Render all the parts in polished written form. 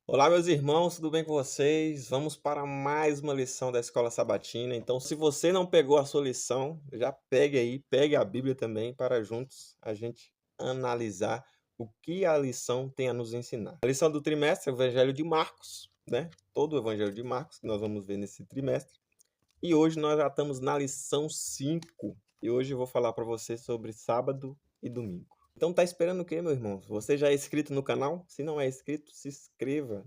Olá, meus irmãos, tudo bem com vocês? Vamos para mais uma lição da Escola Sabatina. Então, se você não pegou a sua lição, já pegue aí, pegue a Bíblia também, para juntos a gente analisar o que a lição tem a nos ensinar. A lição do trimestre é o Evangelho de Marcos, né? Todo o Evangelho de Marcos que nós vamos ver nesse trimestre. E hoje nós já estamos na lição 5. E hoje eu vou falar para você sobre sábado e domingo. Então tá esperando o quê, meu irmão? Você já é inscrito no canal? Se não é inscrito, se inscreva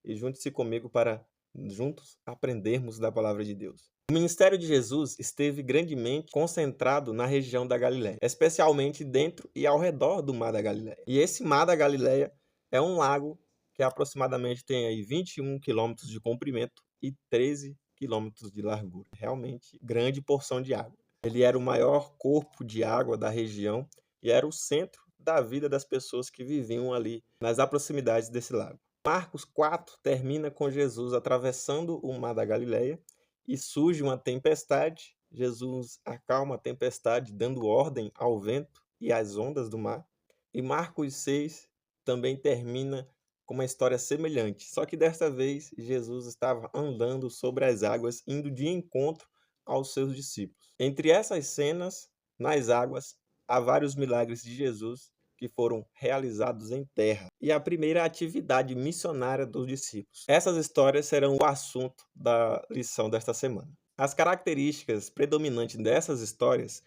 e junte-se comigo para juntos aprendermos da palavra de Deus. O ministério de Jesus esteve grandemente concentrado na região da Galiléia, especialmente dentro e ao redor do Mar da Galiléia. E esse Mar da Galiléia é um lago que aproximadamente tem aí 21 quilômetros de comprimento e 13 quilômetros de largura. Realmente grande porção de água. Ele era o maior corpo de água da região e era o centro da vida das pessoas que viviam ali nas proximidades desse lago. Marcos 4 termina com Jesus atravessando o mar da Galileia e surge uma tempestade. Jesus acalma a tempestade, dando ordem ao vento e às ondas do mar. E Marcos 6 também termina com uma história semelhante, só que desta vez Jesus estava andando sobre as águas, indo de encontro aos seus discípulos. Entre essas cenas, nas águas, há vários milagres de Jesus que foram realizados em terra e a primeira atividade missionária dos discípulos. Essas histórias serão o assunto da lição desta semana. As características predominantes dessas histórias,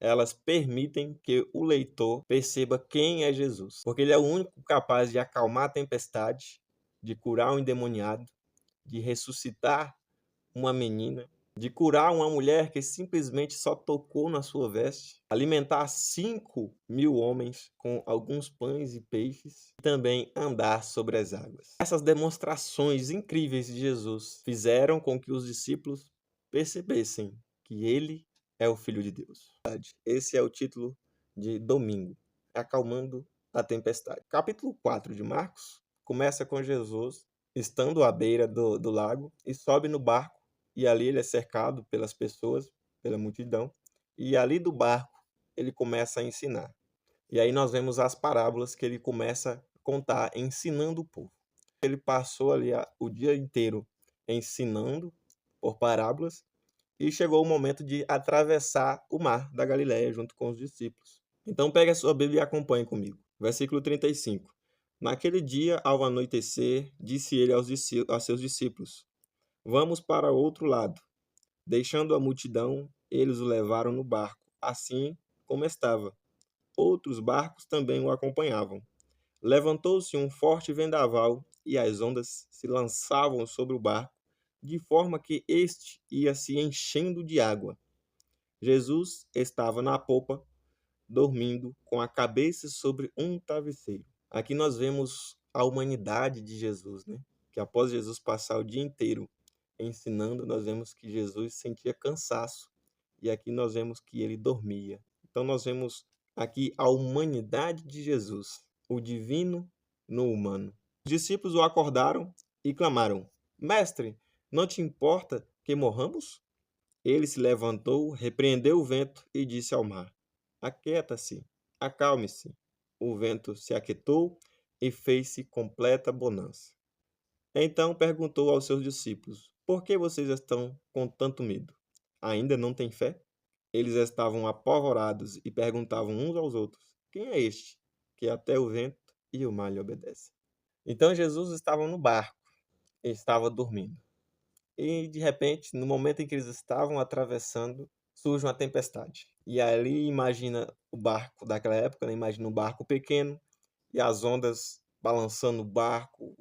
elas permitem que o leitor perceba quem é Jesus, porque ele é o único capaz de acalmar a tempestade, de curar um endemoniado, de ressuscitar uma menina, de curar uma mulher que simplesmente só tocou na sua veste, alimentar 5.000 homens com alguns pães e peixes, e também andar sobre as águas. Essas demonstrações incríveis de Jesus fizeram com que os discípulos percebessem que ele é o Filho de Deus. Esse é o título de domingo, Acalmando a Tempestade. Capítulo 4 de Marcos começa com Jesus estando à beira do lago e sobe no barco, e ali ele é cercado pelas pessoas, pela multidão, e ali do barco ele começa a ensinar. E aí nós vemos as parábolas que ele começa a contar, ensinando o povo. Ele passou ali o dia inteiro ensinando por parábolas e chegou o momento de atravessar o mar da Galileia junto com os discípulos. Então pegue a sua Bíblia e acompanhe comigo. Versículo 35. Naquele dia, ao anoitecer, disse ele aos seus discípulos: Vamos para outro lado. Deixando a multidão, eles o levaram no barco, assim como estava. Outros barcos também o acompanhavam. Levantou-se um forte vendaval e as ondas se lançavam sobre o barco, de forma que este ia se enchendo de água. Jesus estava na popa, dormindo, com a cabeça sobre um travesseiro. Aqui nós vemos a humanidade de Jesus, né? Que após Jesus passar o dia inteiro ensinando, nós vemos que Jesus sentia cansaço. E aqui nós vemos que ele dormia. Então nós vemos aqui a humanidade de Jesus, o divino no humano. Os discípulos o acordaram e clamaram: Mestre, não te importa que morramos? Ele se levantou, repreendeu o vento e disse ao mar: Aquieta-se, acalme-se. O vento se aquietou e fez-se completa bonança. Então perguntou aos seus discípulos: Por que vocês estão com tanto medo? Ainda não têm fé? Eles estavam apavorados e perguntavam uns aos outros: Quem é este que até o vento e o mar lhe obedecem? Então Jesus estava no barco e estava dormindo. E de repente, no momento em que eles estavam atravessando, surge uma tempestade. E ali imagina o barco daquela época, né? Imagina um barco pequeno e as ondas balançando o barco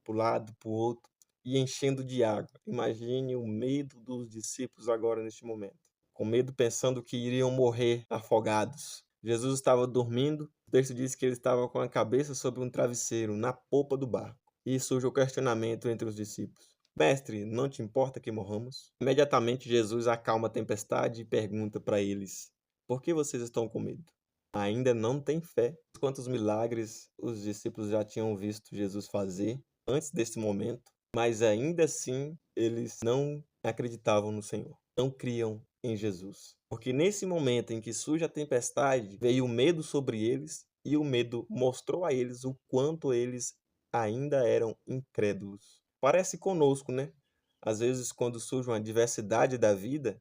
para o lado, para o outro e enchendo de água. Imagine o medo dos discípulos agora neste momento, com medo pensando que iriam morrer afogados. Jesus estava dormindo. O texto diz que ele estava com a cabeça sobre um travesseiro na popa do barco. E surge o questionamento entre os discípulos: Mestre, não te importa que morramos? Imediatamente Jesus acalma a tempestade e pergunta para eles: Por que vocês estão com medo? Ainda não têm fé? Quantos milagres os discípulos já tinham visto Jesus fazer antes desse momento, mas ainda assim eles não acreditavam no Senhor, não criam em Jesus. Porque nesse momento em que surge a tempestade, veio o medo sobre eles e o medo mostrou a eles o quanto eles ainda eram incrédulos. Parece conosco, né? Às vezes, quando surge uma adversidade da vida,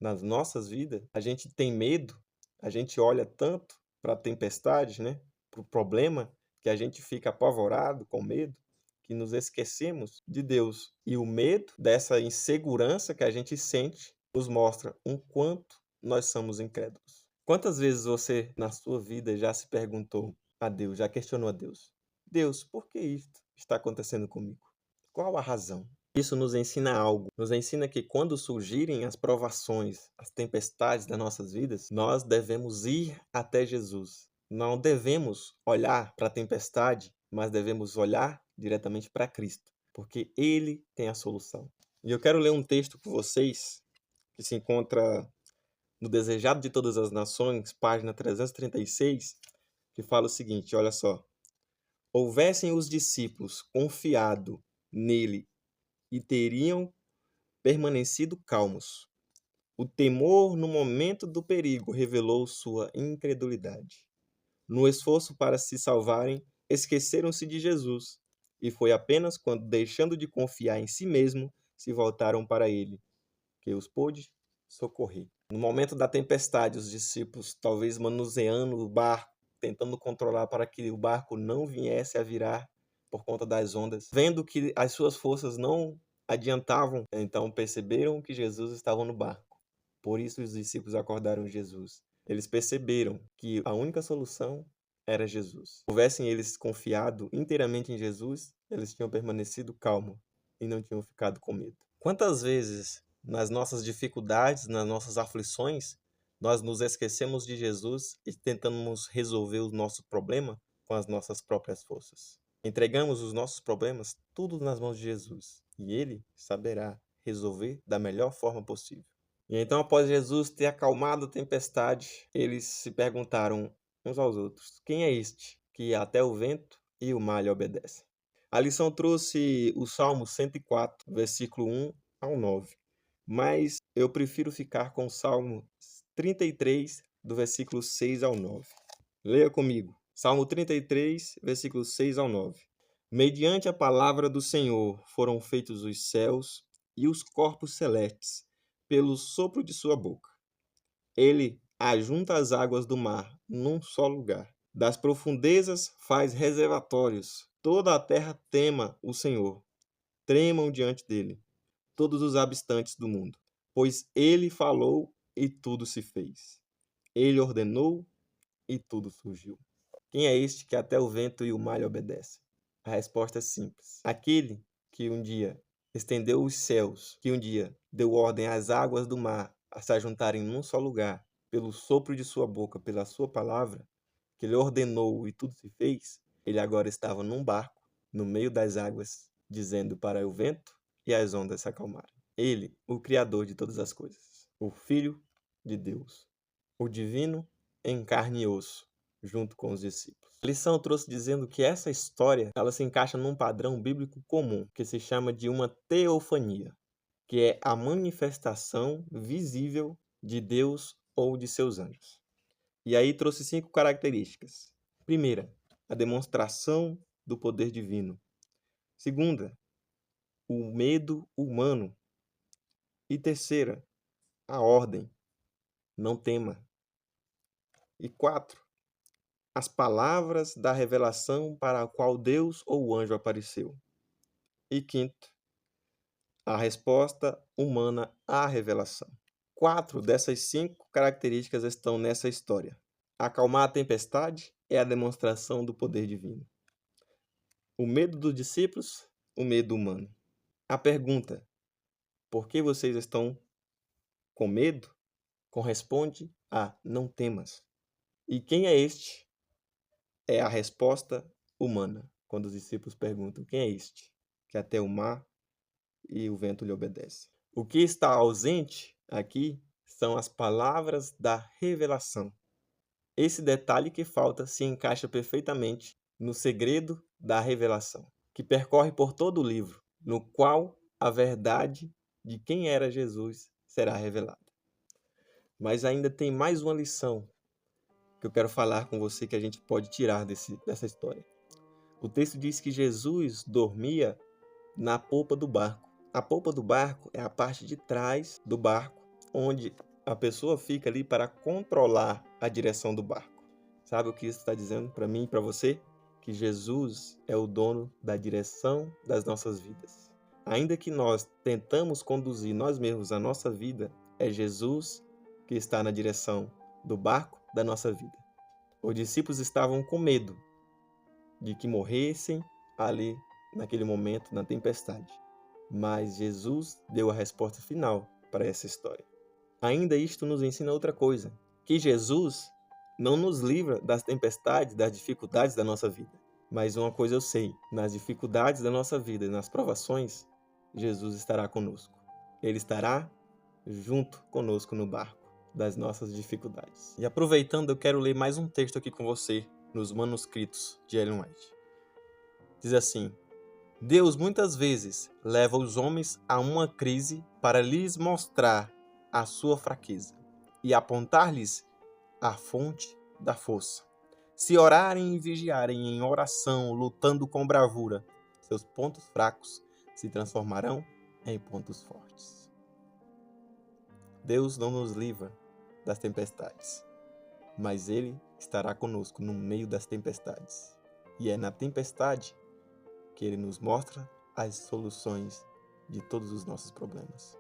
nas nossas vidas, a gente tem medo, a gente olha tanto para a tempestade, né? Para o problema, que a gente fica apavorado, com medo, que nos esquecemos de Deus. E o medo dessa insegurança que a gente sente nos mostra um quanto nós somos incrédulos. Quantas vezes você, na sua vida, já se perguntou a Deus, já questionou a Deus? Deus, por que isto está acontecendo comigo? Qual a razão? Isso nos ensina algo. Nos ensina que quando surgirem as provações, as tempestades das nossas vidas, nós devemos ir até Jesus. Não devemos olhar para a tempestade, mas devemos olhar diretamente para Cristo, porque Ele tem a solução. E eu quero ler um texto com vocês que se encontra no Desejado de Todas as Nações, página 336, que fala o seguinte, olha só. Houvessem os discípulos confiado nele e teriam permanecido calmos. O temor no momento do perigo revelou sua incredulidade. No esforço para se salvarem, esqueceram-se de Jesus, e foi apenas quando, deixando de confiar em si mesmo, se voltaram para ele, que os pôde socorrer. No momento da tempestade, os discípulos, talvez manuseando o barco, tentando controlar para que o barco não viesse a virar por conta das ondas, vendo que as suas forças não adiantavam, então perceberam que Jesus estava no barco. Por isso os discípulos acordaram Jesus. Eles perceberam que a única solução era Jesus. Houvessem eles confiado inteiramente em Jesus, eles tinham permanecido calmos e não tinham ficado com medo. Quantas vezes nas nossas dificuldades, nas nossas aflições, nós nos esquecemos de Jesus e tentamos resolver o nosso problema com as nossas próprias forças? Entregamos os nossos problemas tudo nas mãos de Jesus e Ele saberá resolver da melhor forma possível. E então, após Jesus ter acalmado a tempestade, eles se perguntaram uns aos outros: quem é este que até o vento e o mar lhe obedecem? A lição trouxe o Salmo 104, versículo 1 ao 9. Mas eu prefiro ficar com o Salmo 33, do versículo 6 ao 9. Leia comigo. Salmo 33, versículo 6 ao 9. Mediante a palavra do Senhor foram feitos os céus e os corpos celestes, pelo sopro de sua boca. Ele ajunta as águas do mar num só lugar. Das profundezas faz reservatórios. Toda a terra tema o Senhor. Tremam diante dele todos os habitantes do mundo. Pois ele falou e tudo se fez. Ele ordenou e tudo surgiu. Quem é este que até o vento e o mar lhe obedecem? A resposta é simples. Aquele que um dia estendeu os céus, que um dia deu ordem às águas do mar a se ajuntarem num só lugar, pelo sopro de sua boca, pela sua palavra, que ele ordenou e tudo se fez, ele agora estava num barco, no meio das águas, dizendo para o vento e as ondas se acalmarem. Ele, o Criador de todas as coisas, o Filho de Deus, o Divino em carne e osso, junto com os discípulos. A lição trouxe dizendo que essa história ela se encaixa num padrão bíblico comum, que se chama de uma teofania, que é a manifestação visível de Deus ou de seus anjos. E aí trouxe 5 características. Primeira, a demonstração do poder divino. Segunda, o medo humano. E terceira, a ordem. Não tema. E 4, as palavras da revelação para a qual Deus ou o anjo apareceu. E quinto, a resposta humana à revelação. 4 dessas 5 características estão nessa história. Acalmar a tempestade é a demonstração do poder divino. O medo dos discípulos, o medo humano. A pergunta, por que vocês estão com medo? Corresponde a não temas. E quem é este? É a resposta humana, quando os discípulos perguntam, quem é este? Que até o mar e o vento lhe obedecem. O que está ausente aqui são as palavras da revelação. Esse detalhe que falta se encaixa perfeitamente no segredo da revelação, que percorre por todo o livro, no qual a verdade de quem era Jesus será revelada. Mas ainda tem mais uma lição que eu quero falar com você que a gente pode tirar dessa história. O texto diz que Jesus dormia na polpa do barco. A polpa do barco é a parte de trás do barco, onde a pessoa fica ali para controlar a direção do barco. Sabe o que isso está dizendo para mim e para você? Que Jesus é o dono da direção das nossas vidas. Ainda que nós tentamos conduzir nós mesmos a nossa vida, é Jesus que está na direção do barco da nossa vida. Os discípulos estavam com medo de que morressem ali naquele momento, na tempestade. Mas Jesus deu a resposta final para essa história. Ainda isto nos ensina outra coisa, que Jesus não nos livra das tempestades, das dificuldades da nossa vida. Mas uma coisa eu sei, nas dificuldades da nossa vida e nas provações, Jesus estará conosco. Ele estará junto conosco no barco das nossas dificuldades. E aproveitando, eu quero ler mais um texto aqui com você, nos manuscritos de Ellen White. Diz assim: Deus muitas vezes leva os homens a uma crise para lhes mostrar a sua fraqueza e apontar-lhes a fonte da força. Se orarem e vigiarem em oração, lutando com bravura, seus pontos fracos se transformarão em pontos fortes. Deus não nos livra das tempestades, mas Ele estará conosco no meio das tempestades. E é na tempestade que Ele nos mostra as soluções de todos os nossos problemas.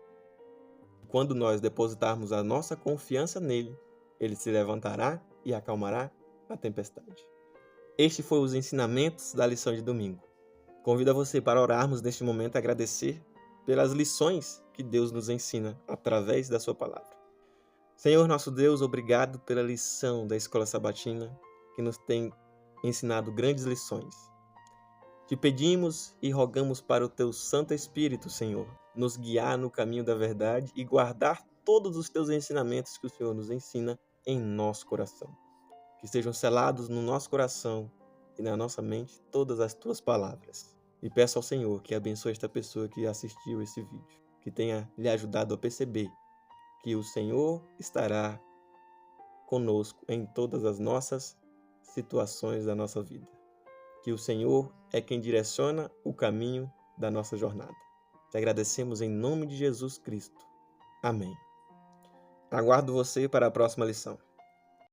Quando nós depositarmos a nossa confiança nele, Ele se levantará e acalmará a tempestade. Este foi os ensinamentos da lição de domingo. Convido a você para orarmos neste momento e agradecer pelas lições que Deus nos ensina através da sua palavra. Senhor nosso Deus, obrigado pela lição da Escola Sabatina, que nos tem ensinado grandes lições. Te pedimos e rogamos para o Teu Santo Espírito, Senhor, nos guiar no caminho da verdade e guardar todos os Teus ensinamentos que o Senhor nos ensina em nosso coração. Que sejam selados no nosso coração e na nossa mente todas as Tuas palavras. E peço ao Senhor que abençoe esta pessoa que assistiu esse vídeo, que tenha lhe ajudado a perceber que o Senhor estará conosco em todas as nossas situações da nossa vida. Que o Senhor é quem direciona o caminho da nossa jornada. Te agradecemos em nome de Jesus Cristo. Amém. Aguardo você para a próxima lição.